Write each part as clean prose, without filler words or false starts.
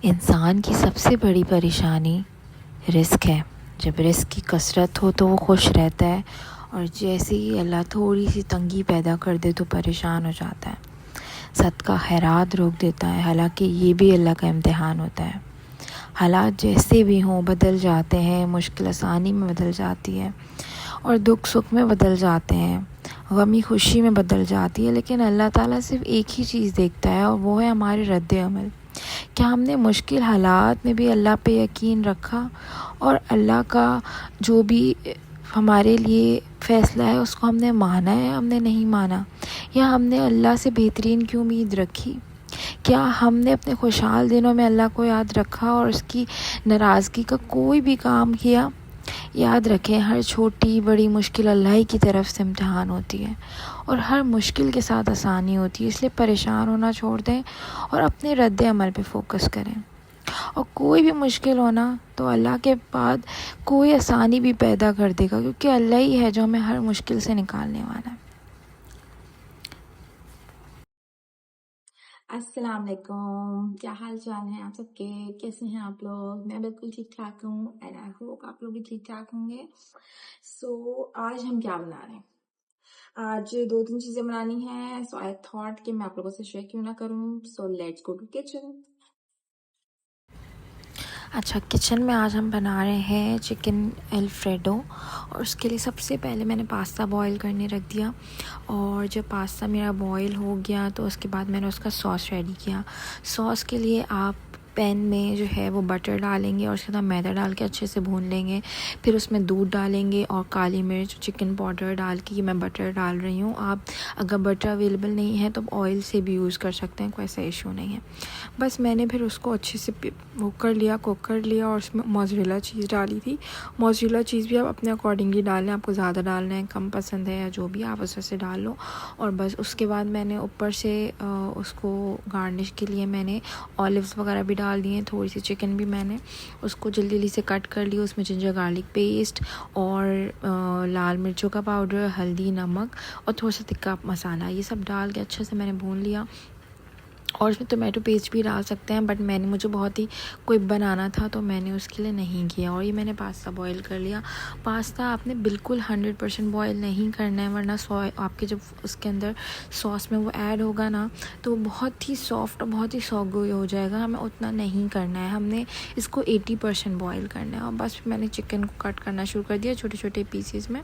इंसान की सबसे बड़ी परेशानी रिस्क है। जब रिस्क की कसरत हो तो वो खुश रहता है, और जैसे ही अल्लाह थोड़ी सी तंगी पैदा कर दे तो परेशान हो जाता है। सदका खैरात रोक देता है, हालांकि ये भी अल्लाह का इम्तिहान होता है। हालात जैसे भी हों बदल जाते हैं, मुश्किल आसानी में बदल जाती है और दुख सुख में बदल जाते हैं, गमी खुशी में बदल जाती है। लेकिन अल्लाह ताला सिर्फ एक ही चीज़ देखता है और वो है हमारे रद्द अमल। क्या हमने मुश्किल हालात में भी अल्लाह पे यकीन रखा और अल्लाह का जो भी हमारे लिए फ़ैसला है उसको हमने माना है, हमने नहीं माना, या हमने अल्लाह से बेहतरीन की उम्मीद रखी? क्या हमने अपने खुशहाल दिनों में अल्लाह को याद रखा और उसकी नाराज़गी का कोई भी काम किया? याद रखें, हर छोटी बड़ी मुश्किल अल्लाह ही की तरफ से इम्तिहान होती है और हर मुश्किल के साथ आसानी होती है। इसलिए परेशान होना छोड़ दें और अपने रद्द अमल पे फोकस करें। और कोई भी मुश्किल होना तो अल्लाह के बाद कोई आसानी भी पैदा कर देगा, क्योंकि अल्लाह ही है जो हमें हर मुश्किल से निकालने वाला है। अस्सलाम वालेकुम, क्या हाल चाल है आप सबके? कैसे हैं आप लोग? मैं बिल्कुल ठीक ठाक हूँ एंड आई होप आप लोग भी ठीक ठाक होंगे। आज हम क्या बना रहे हैं? आज दो तीन चीजें बनानी है, सो आई थॉट कि मैं आप लोगों से शेयर क्यों ना करूँ। So let's go to kitchen. अच्छा, किचन में आज हम बना रहे हैं चिकन अल्फ्रेडो। और उसके लिए सबसे पहले मैंने पास्ता बॉईल करने रख दिया, और जब पास्ता मेरा बॉईल हो गया तो उसके बाद मैंने उसका सॉस रेडी किया। सॉस के लिए आप पैन में जो है वो बटर डालेंगे और उसके साथ मैदा डाल के अच्छे से भून लेंगे। फिर उसमें दूध डालेंगे और काली मिर्च, चिकन पाउडर डाल के, मैं बटर डाल रही हूँ। आप अगर बटर अवेलेबल नहीं है तो ऑयल से भी यूज़ कर सकते हैं, कोई ऐसा इशू नहीं है। बस मैंने फिर उसको अच्छे से वो कुक कर लिया और उसमें मोज़रेला चीज़ डाली थी। मोज़रेला चीज़ भी आप अपने अकॉर्डिंगली डालें, आपको ज़्यादा डालना है, कम पसंद है या जो भी, आप उस से डाल लो। और बस उसके बाद मैंने ऊपर से उसको गार्निश के लिए मैंने ऑलिव्स वगैरह भी डाल दिए। थोड़ी सी चिकन भी मैंने उसको जल्दी जल्दी से कट कर लिया, उसमें जिंजर गार्लिक पेस्ट और लाल मिर्चों का पाउडर, हल्दी, नमक और थोड़ा सा तिक्का मसाला, ये सब डाल के अच्छे से मैंने भून लिया। और उसमें टोमेटो पेस्ट भी डाल सकते हैं, बट मुझे बहुत ही क्विक बनाना था तो मैंने उसके लिए नहीं किया। और ये मैंने पास्ता बॉईल कर लिया। पास्ता आपने बिल्कुल 100% बॉईल नहीं करना है, वरना आपके जब उसके अंदर सॉस में वो ऐड होगा ना तो बहुत ही सॉफ्ट और बहुत ही सॉगोई हो जाएगा। हमें उतना नहीं करना है, हमने इसको 80% बॉईल करना है। और बस मैंने चिकन को कट करना शुरू कर दिया छोटे छोटे पीसेस में,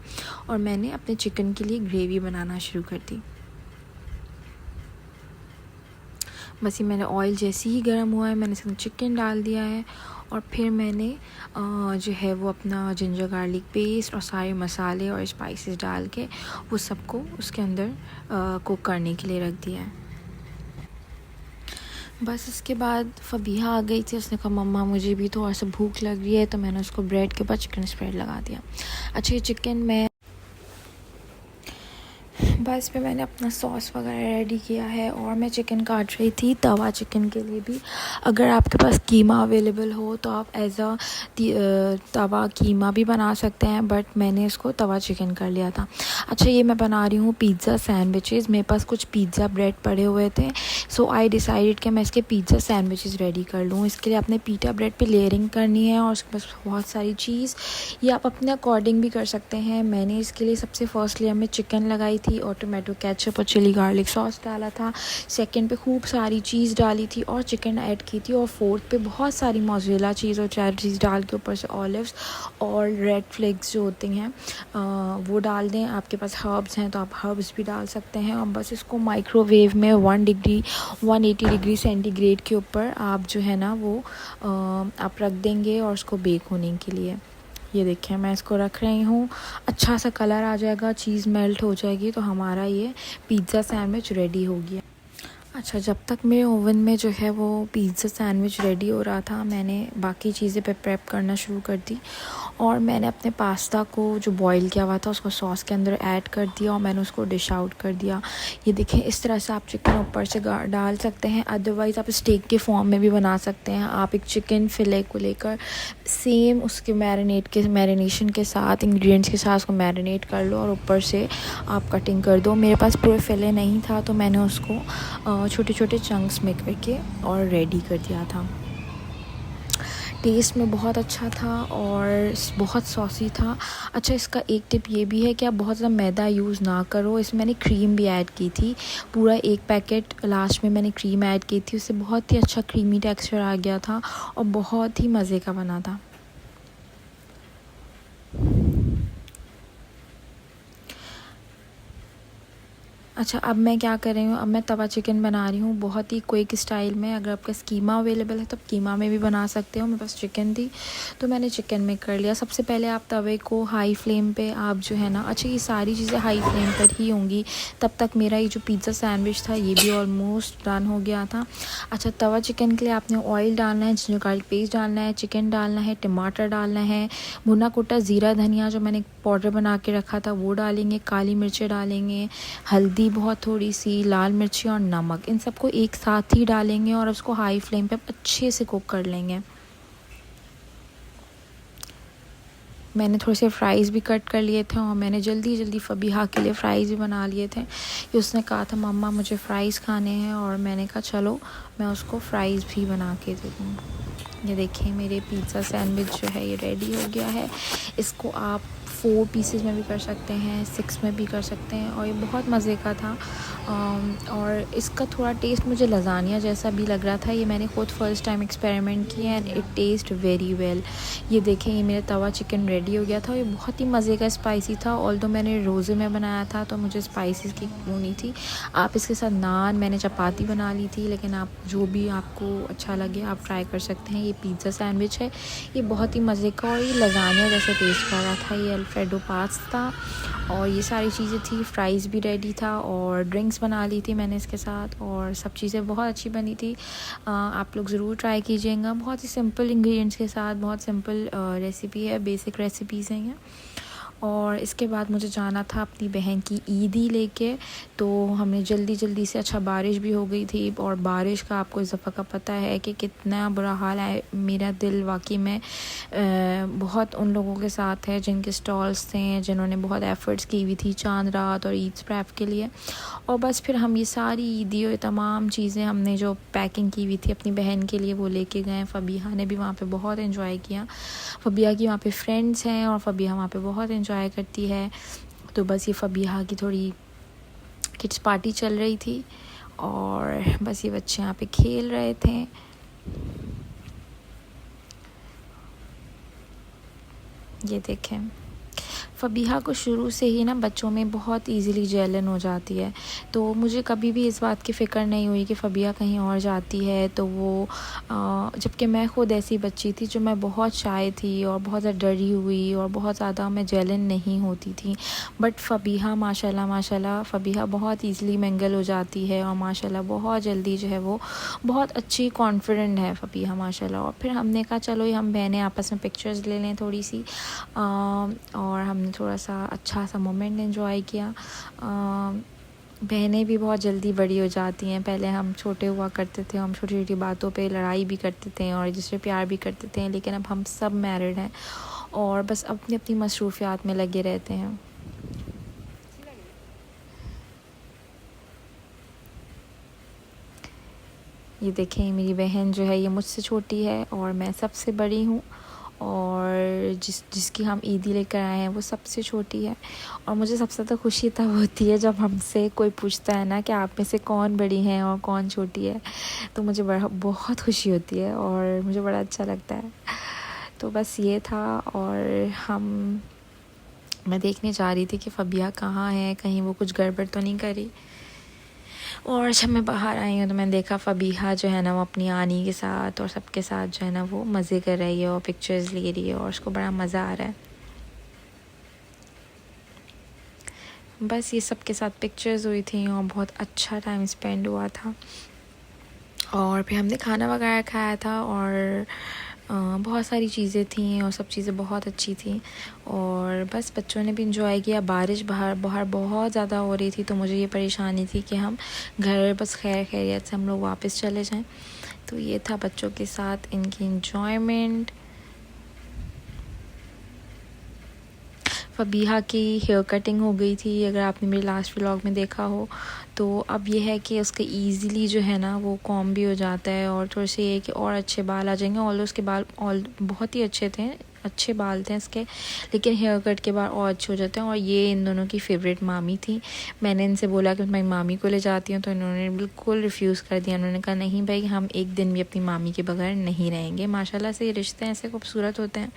और मैंने अपने चिकन के लिए ग्रेवी बनाना शुरू कर दी। बस ये मैंने ऑयल जैसे ही गर्म हुआ है मैंने इसमें चिकन डाल दिया है, और फिर मैंने जो है वो अपना जिंजर गार्लिक पेस्ट और सारे मसाले और स्पाइसेस डाल के वो सबको उसके अंदर कुक करने के लिए रख दिया है। बस इसके बाद फ़बीहा आ गई थी, उसने कहा मम्मा मुझे भी थोड़ा सा भूख लग रही है, तो मैंने उसको ब्रेड के ऊपर चिकन स्प्रेड लगा दिया। अच्छा, ये चिकन मैं बस पे मैंने अपना सॉस वगैरह रेडी किया है और मैं चिकन काट रही थी तवा चिकन के लिए भी। अगर आपके पास कीमा अवेलेबल हो तो आप एज अ तवा कीमा भी बना सकते हैं, बट मैंने इसको तवा चिकन कर लिया था। अच्छा, ये मैं बना रही हूँ पिज़्ज़ा सैंडविचेस। मेरे पास कुछ पिज़्ज़ा ब्रेड पड़े हुए थे, सो आई डिसाइडेड कि मैं इसके पिज़्ज़ा सैंडविचेस रेडी कर लूँ। इसके लिए आपने पीटा ब्रेड पे लेयरिंग करनी है और उसके पास बहुत सारी चीज़, ये आप अपने अकॉर्डिंग भी कर सकते हैं। मैंने इसके लिए सबसे फर्स्ट लेयर में चिकन लगाई थी और टोमेटो केचप और चिली गार्लिक सॉस डाला था। सेकंड पे खूब सारी चीज़ डाली थी और चिकन ऐड की थी, और फोर्थ पे बहुत सारी मोज़रेला चीज़ और चेडर चीज़ डाल के ऊपर से ऑलिव्स और रेड फ्लेक्स जो होते हैं वो डाल दें। आपके पास हर्ब्स हैं तो आप हर्ब्स भी डाल सकते हैं। और बस इसको माइक्रोवेव में 180 डिग्री सेंटीग्रेड के ऊपर आप जो है ना वो आप रख देंगे और उसको बेक होने के लिए। ये देखिए मैं इसको रख रही हूँ, अच्छा सा कलर आ जाएगा, चीज़ मेल्ट हो जाएगी तो हमारा ये पिज़्ज़ा सैंडविच रेडी हो गया। अच्छा, जब तक मेरे ओवन में जो है वो पिज़्ज़ा सैंडविच रेडी हो रहा था मैंने बाकी चीज़ें पे प्रेप करना शुरू कर दी। और मैंने अपने पास्ता को जो बॉईल किया हुआ था उसको सॉस के अंदर ऐड कर दिया और मैंने उसको डिश आउट कर दिया। ये देखें, इस तरह से आप चिकन ऊपर से डाल सकते हैं, अदरवाइज़ आप स्टेक के फॉर्म में भी बना सकते हैं। आप एक चिकन फिले को लेकर सेम उसके मैरिनेशन के साथ, इंग्रेडिएंट्स के साथ उसको मैरिनेट कर लो और ऊपर से आप कटिंग कर दो। मेरे पास पूरे फिले नहीं था तो मैंने उसको छोटे छोटे चंक्स में करके और रेडी कर दिया था। टेस्ट में बहुत अच्छा था और बहुत सॉसी था। अच्छा, इसका एक टिप ये भी है कि आप बहुत ज़्यादा मैदा यूज़ ना करो। इसमें मैंने क्रीम भी ऐड की थी, पूरा एक पैकेट लास्ट में मैंने क्रीम ऐड की थी, उससे बहुत ही अच्छा क्रीमी टेक्सचर आ गया था और बहुत ही मज़े का बना था। अच्छा, अब मैं क्या कर रही हूँ, अब मैं तवा चिकन बना रही हूँ बहुत ही क्विक स्टाइल में। अगर आपके पास कीमा अवेलेबल है तो आप कीमा में भी बना सकते हो। मेरे पास चिकन थी तो मैंने चिकन में कर लिया। सबसे पहले आप तवे को हाई फ्लेम पे आप जो है ना, अच्छा ये सारी चीज़ें हाई फ्लेम पर ही होंगी। तब तक मेरा ये जो पिज़्ज़ा सैंडविच था ये भी ऑलमोस्ट डन हो गया था। अच्छा, तवा चिकन के लिए आपने ऑयल डालना है, जिंजर गार्लिक पेस्ट डालना है, चिकन डालना है, टमाटर डालना है, भुना कुटा ज़ीरा धनिया जो मैंने पाउडर बना के रखा था वो डालेंगे, काली मिर्चें डालेंगे, हल्दी बहुत थोड़ी सी, लाल मिर्ची और नमक, इन सबको एक साथ ही डालेंगे और उसको हाई फ्लेम पे अच्छे से कुक कर लेंगे। मैंने थोड़े से फ़्राइज़ भी कट कर लिए थे और मैंने जल्दी जल्दी फ़बीहा के लिए फ़्राइज़ भी बना लिए थे कि उसने कहा था मम्मा मुझे फ़्राइज़ खाने हैं, और मैंने कहा चलो मैं उसको फ़्राइज़ भी बना के दे दूँ। ये देखिए मेरे पिज़्ज़ा सैंडविच जो है ये रेडी हो गया है। इसको आप 4 पीसेस में भी कर सकते हैं, 6 में भी कर सकते हैं और ये बहुत मज़े का था। और इसका थोड़ा टेस्ट मुझे लज़ानिया जैसा भी लग रहा था। ये मैंने ख़ुद फ़र्स्ट टाइम एक्सपेरिमेंट किया and it taste very well. ये देखें ये मेरा तवा चिकन रेडी हो गया था। ये बहुत ही मज़े का स्पाइसी था। ऑल्दो मैंने रोज़े में बनाया था तो मुझे स्पाइसेस की वो नहीं थी। आप इसके साथ नान, मैंने चपाती बना ली थी, लेकिन आप जो भी आपको अच्छा लगे आप ट्राई कर सकते हैं। ये पिज़्ज़ा सैंडविच है, ये बहुत ही मज़े का और ये लज़ानिया जैसे टेस्ट कर रहा था। ये अल्फ्रेडो पास्ता और ये सारी चीज़ें थी, फ़्राइज़ भी रेडी था और ड्रिंक्स बना ली थी मैंने इसके साथ, और सब चीज़ें बहुत अच्छी बनी थी। आप लोग ज़रूर ट्राई कीजिएगा। बहुत ही सिंपल इंग्रेडिएंट्स के साथ बहुत सिंपल रेसिपी है, बेसिक रेसिपीज़ हैं ये। और इसके बाद मुझे जाना था अपनी बहन की ईदी लेके, तो हमने जल्दी जल्दी से, अच्छा बारिश भी हो गई थी और बारिश का आपको इस दफ़ा का पता है कि कितना बुरा हाल है। मेरा दिल वाकई में बहुत उन लोगों के साथ है जिनके स्टॉल्स थे, जिन्होंने बहुत एफ़र्ट्स की हुई थी चांद रात और ईद प्रेप के लिए। और बस फिर हम ये सारी ईदी और तमाम चीज़ें हमने जो पैकिंग की हुई थी अपनी बहन के लिए वो लेके गए। फ़बीहा ने भी वहाँ पे बहुत एंजॉय किया। फ़बीहा की वहाँ पे फ्रेंड्स हैं और फ़बीहा वहाँ पे बहुत एंजॉय करती है। तो बस ये फ़बीहा की थोड़ी किड्स पार्टी चल रही थी और बस ये बच्चे यहाँ पे खेल रहे थे। ये देखें, फ़बीहा को शुरू से ही ना बच्चों में बहुत इजीली जलन हो जाती है, तो मुझे कभी भी इस बात की फ़िक्र नहीं हुई कि फ़बीहा कहीं और जाती है तो वो जबकि मैं ख़ुद ऐसी बच्ची थी जो मैं बहुत शाय थी और बहुत ज़्यादा डरी हुई और बहुत ज़्यादा मैं जलन नहीं होती थी। बट फ़बीहा माशाल्लाह माशाल्लाह फ़बीहा बहुत ईज़िली मिंगल हो जाती है और माशाल्लाह बहुत जल्दी जो है वो बहुत अच्छी कॉन्फिडेंट है फ़बीहा माशाल्लाह। और फिर हमने कहा चलो ये हम बहनें आपस में पिक्चर्स ले लें थोड़ी सी, और हमने थोड़ा सा अच्छा सा मोमेंट एंजॉय किया। बहनें भी बहुत जल्दी बड़ी हो जाती हैं। पहले हम छोटे हुआ करते थे, हम छोटी छोटी बातों पे लड़ाई भी करते थे और एक दूसरे प्यार भी करते थे, लेकिन अब हम सब मैरिड हैं और बस अपनी अपनी मसरूफ़ियात में लगे रहते हैं। ये देखें मेरी बहन जो है ये मुझसे छोटी है और मैं सबसे बड़ी हूँ, और जिसकी हम ईदी लेकर आए हैं वो सबसे छोटी है। और मुझे सबसे ज़्यादा खुशी तब होती है जब हमसे कोई पूछता है ना कि आप में से कौन बड़ी है और कौन छोटी है, तो मुझे बहुत खुशी होती है और मुझे बड़ा अच्छा लगता है। तो बस ये था। और मैं देखने जा रही थी कि फ़बीहा कहाँ है, कहीं वो कुछ गड़बड़ तो नहीं करी। और जब मैं बाहर आई हूँ तो मैंने देखा फ़बीहा जो है ना वो अपनी आनी के साथ और सबके साथ जो है ना वो मज़े कर रही है और पिक्चर्स ले रही है और उसको बड़ा मज़ा आ रहा है। बस ये सब के साथ पिक्चर्स हुई थी और बहुत अच्छा टाइम स्पेंड हुआ था। और फिर हमने खाना वगैरह खाया था और बहुत सारी चीज़ें थी और सब चीज़ें बहुत अच्छी थी और बस बच्चों ने भी इंजॉय किया। बारिश बाहर बहुत ज़्यादा हो रही थी तो मुझे ये परेशानी थी कि हम घर बस खैर खैरियत से हम लोग वापस चले जाएं। तो ये था बच्चों के साथ इनकी इंजॉयमेंट। फबीहा की हेयर कटिंग हो गई थी, अगर आपने मेरे लास्ट व्लॉग में देखा हो तो। अब ये है कि उसके ईज़िली जो है ना वो कॉम भी हो जाता है और थोड़े से ये कि और अच्छे बाल आ जाएंगे। ऑल उसके बाल बहुत ही अच्छे बाल थे इसके, लेकिन हेयर कट के बाद और अच्छे हो जाते हैं। और ये इन दोनों की फेवरेट मामी थी। मैंने इनसे बोला कि मैं मामी को ले जाती हूँ, तो इन्होंने बिल्कुल रिफ्यूज़ कर दिया। उन्होंने कहा नहीं भाई, हम एक दिन भी अपनी मामी के बगैर नहीं रहेंगे। माशाल्लाह से ये रिश्ते ऐसे खूबसूरत होते हैं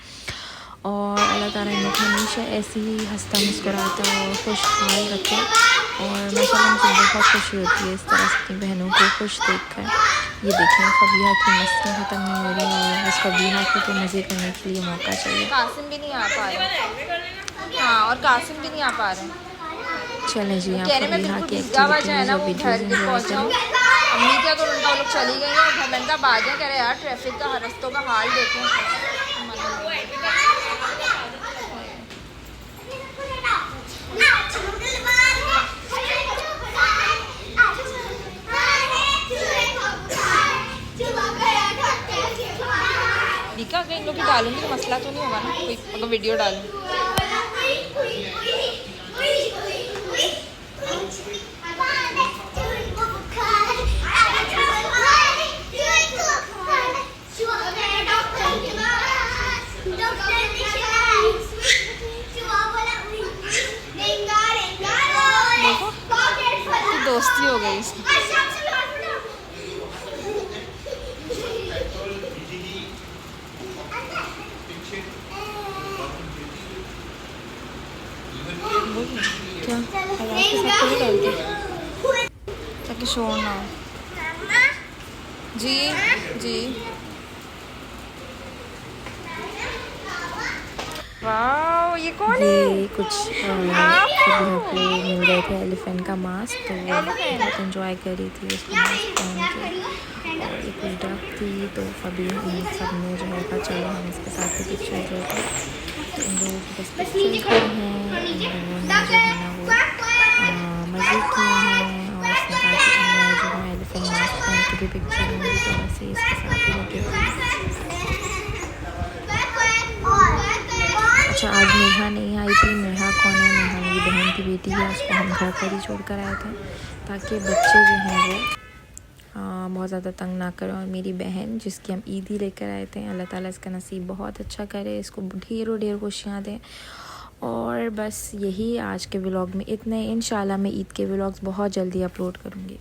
और अल्लाह ताला इन लोग हमेशा ऐसे ही हंसता मुस्कुराता और खुशहाल रखे। और माशाल्लाह मुझे बहुत खुशी होती है इस तरह से अपनी बहनों को खुश देखकर। ये देखें फबीहा की मस्तियाँ ख़त्म नहीं हो रही और बस फबीहा को तो मज़े करने के लिए मौका चाहिए। कासिम भी नहीं आ पा रहे। हाँ, और कासिम भी नहीं आ पा रहे। चलें जी, आप कहने में फबीहा बिल्कुल की भीगा हुआ जो है एक्टिविटीज़ ना और वो वीडियोज़ घर के एंजॉय पहुँचाऊँ। करें। अम्मी क्या तो उनका वो लोग चली गई हैं घर। मैंने कहा आ जाए, कह रहे यार ट्रैफिक का रस्तों का हाल देखें। बीका अगर इन लोग की डालूंगी तो मसला तो नहीं होगा ना कोई, अगर वीडियो डालूँ। दोस्ती हो गई इसकी। क्या आवाज़ के साथ तो डालते ताकि शोर ना हो। जी जी, वाह ये कौन है? ये कुछ फबीहा को मिल गए थे एलिफेंट का मास्क, तो वो बहुत इंजॉय कर रही थी उसका मास्क पहन के। और ये कुछ डक थी, तो फबीहा इन सब ने जो है कहा चलो हम इसके साथ भी पिक्चर एंजॉय करें। तो इन लोगों की बस पिक्चर्स भी हैं, इन लोगों ने जो है ना वो मज़े किए हैं। और उसने कहा कि मैं जो है एलिफेंट मास्क पहन के भी पिक्चर लूँगी, तो वैसे इसके साथ ही लगे थे। अच्छा, आज नेहा नहीं आई थी। नेहा कौन है? नेहा मेरी बहन की बेटी है, उसको हम घर पर ही छोड़ कर आए थे ताकि बच्चे जो हैं वो बहुत ज़्यादा तंग ना करें। और मेरी बहन जिसकी हम ईद ही लेकर आए थे, अल्लाह ताला इसका नसीब बहुत अच्छा करे, इसको ढेरों खुशियाँ दें। और बस यही आज के व्लॉग में इतना ही। इंशाल्लाह मैं ईद के व्लॉग्स बहुत जल्दी अपलोड करूँगी।